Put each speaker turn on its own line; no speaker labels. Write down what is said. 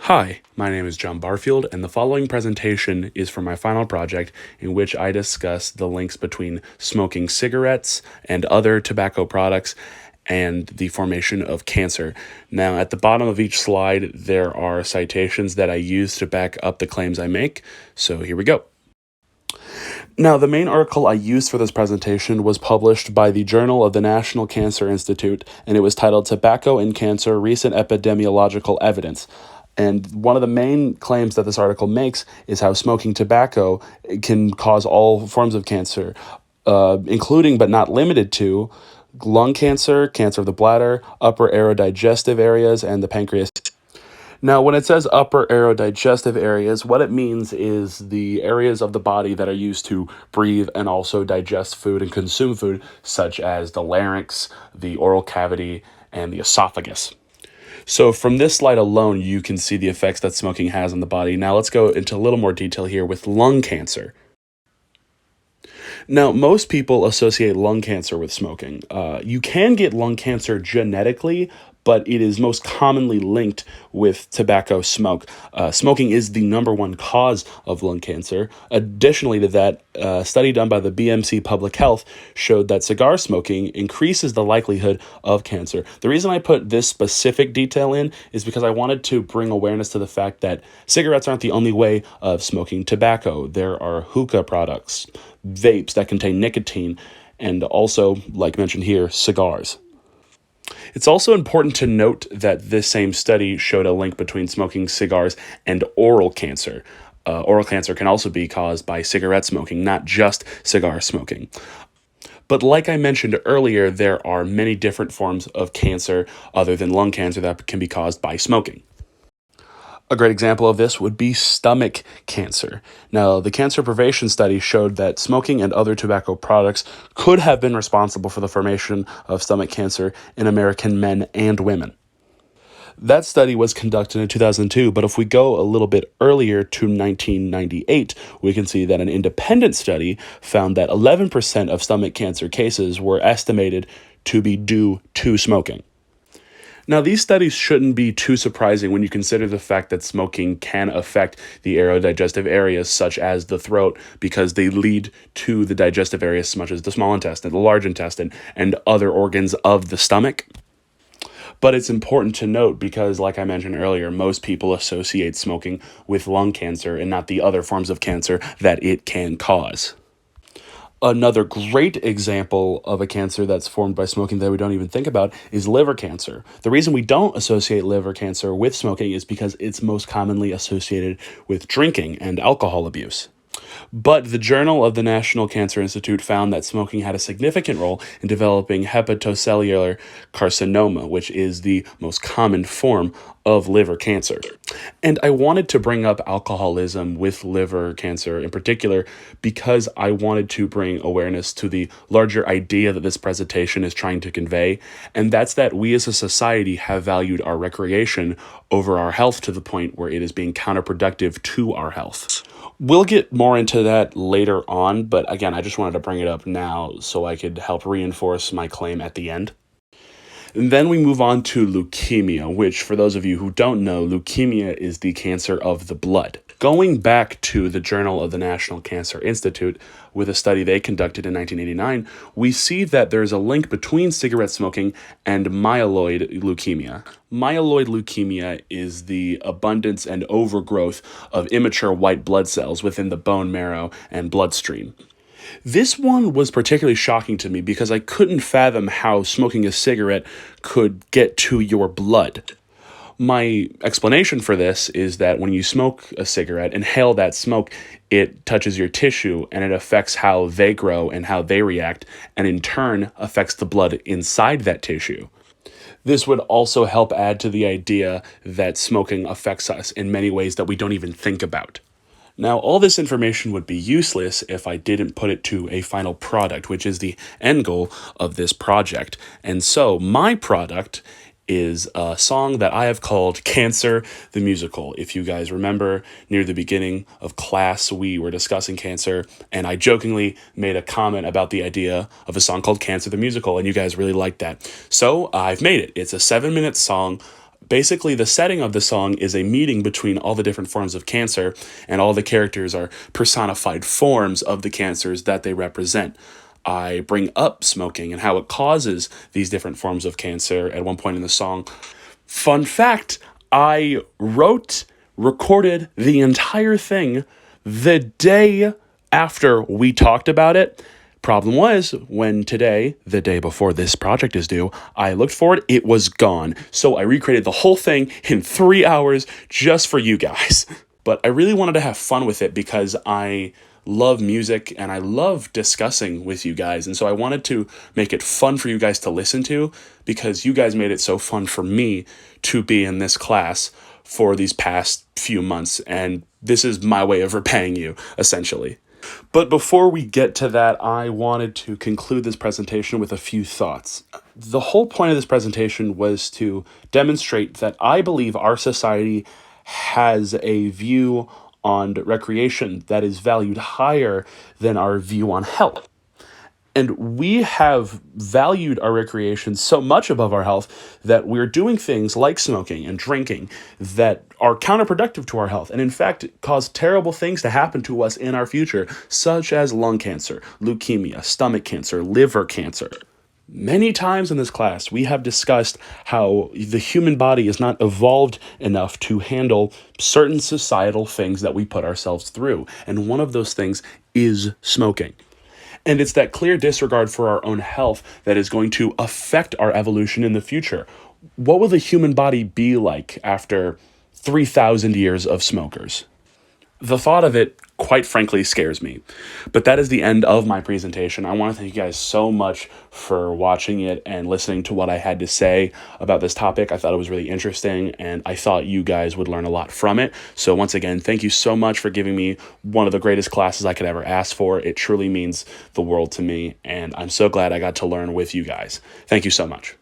Hi, my name is John Barfield, and the following presentation is for my final project in which I discuss the links between smoking cigarettes and other tobacco products and the formation of cancer. Now, at the bottom of each slide, there are citations that I use to back up the claims I make, so here we go. Now, the main article I used for this presentation was published by the Journal of the National Cancer Institute, and it was titled Tobacco and Cancer, Recent Epidemiological Evidence. And one of the main claims that this article makes is how smoking tobacco can cause all forms of cancer, including but not limited to lung cancer, cancer of the bladder, upper aerodigestive areas, and the pancreas. Now, when it says upper aerodigestive areas, what it means is the areas of the body that are used to breathe and also digest food and consume food, such as the larynx, the oral cavity, and the esophagus. So from this slide alone, you can see the effects that smoking has on the body. Now let's go into a little more detail here with lung cancer. Now, most people associate lung cancer with smoking. You can get lung cancer genetically, but it is most commonly linked with tobacco smoke. Smoking is the number one cause of lung cancer. Additionally to that, a study done by the BMC Public Health showed that cigar smoking increases the likelihood of cancer. The reason I put this specific detail in is because I wanted to bring awareness to the fact that cigarettes aren't the only way of smoking tobacco. There are hookah products, vapes that contain nicotine, and also, like mentioned here, cigars. It's also important to note that this same study showed a link between smoking cigars and oral cancer. Oral cancer can also be caused by cigarette smoking, not just cigar smoking. But like I mentioned earlier, there are many different forms of cancer other than lung cancer that can be caused by smoking. A great example of this would be stomach cancer. Now, the cancer prevention study showed that smoking and other tobacco products could have been responsible for the formation of stomach cancer in American men and women. That study was conducted in 2002, but if we go a little bit earlier to 1998, we can see that an independent study found that 11% of stomach cancer cases were estimated to be due to smoking. Now, these studies shouldn't be too surprising when you consider the fact that smoking can affect the aerodigestive areas, such as the throat, because they lead to the digestive areas, such as the small intestine, the large intestine, and other organs of the stomach. But it's important to note because, like I mentioned earlier, most people associate smoking with lung cancer and not the other forms of cancer that it can cause. Another great example of a cancer that's formed by smoking that we don't even think about is liver cancer. The reason we don't associate liver cancer with smoking is because it's most commonly associated with drinking and alcohol abuse. But the Journal of the National Cancer Institute found that smoking had a significant role in developing hepatocellular carcinoma, which is the most common form of liver cancer. And I wanted to bring up alcoholism with liver cancer in particular because I wanted to bring awareness to the larger idea that this presentation is trying to convey, and that's that we as a society have valued our recreation over our health to the point where it is being counterproductive to our health. We'll get more into that later on, but again, I just wanted to bring it up now so I could help reinforce my claim at the end. And then we move on to leukemia, which, for those of you who don't know, leukemia is the cancer of the blood. Going back to the Journal of the National Cancer Institute, with a study they conducted in 1989, we see that there's a link between cigarette smoking and myeloid leukemia. Myeloid leukemia is the abundance and overgrowth of immature white blood cells within the bone marrow and bloodstream. This one was particularly shocking to me because I couldn't fathom how smoking a cigarette could get to your blood. My explanation for this is that when you smoke a cigarette, inhale that smoke, it touches your tissue and it affects how they grow and how they react, and in turn affects the blood inside that tissue. This would also help add to the idea that smoking affects us in many ways that we don't even think about. Now, all this information would be useless if I didn't put it to a final product, which is the end goal of this project. And so my product is a song that I have called Cancer the Musical. If you guys remember, near the beginning of class, we were discussing cancer, and I jokingly made a comment about the idea of a song called Cancer the Musical, and you guys really liked that. So I've made it. It's a 7-minute song Basically, the setting of the song is a meeting between all the different forms of cancer, and all the characters are personified forms of the cancers that they represent. I bring up smoking and how it causes these different forms of cancer at one point in the song. Fun fact, I recorded the entire thing the day after we talked about it. Problem was, when today, the day before this project is due, I looked for it, it was gone. So I recreated the whole thing in 3 hours just for you guys. But I really wanted to have fun with it because I love music and I love discussing with you guys. And so I wanted to make it fun for you guys to listen to because you guys made it so fun for me to be in this class for these past few months. And this is my way of repaying you, essentially. But before we get to that, I wanted to conclude this presentation with a few thoughts. The whole point of this presentation was to demonstrate that I believe our society has a view on recreation that is valued higher than our view on health. And we have valued our recreation so much above our health that we're doing things like smoking and drinking that are counterproductive to our health and, in fact, cause terrible things to happen to us in our future, such as lung cancer, leukemia, stomach cancer, liver cancer. Many times in this class, we have discussed how the human body is not evolved enough to handle certain societal things that we put ourselves through. And one of those things is smoking. And it's that clear disregard for our own health that is going to affect our evolution in the future. What will the human body be like after 3,000 years of smokers? The thought of it, quite frankly, scares me. But that is the end of my presentation. I want to thank you guys so much for watching it and listening to what I had to say about this topic. I thought it was really interesting, and I thought you guys would learn a lot from it. So once again, thank you so much for giving me one of the greatest classes I could ever ask for. It truly means the world to me, and I'm so glad I got to learn with you guys. Thank you so much.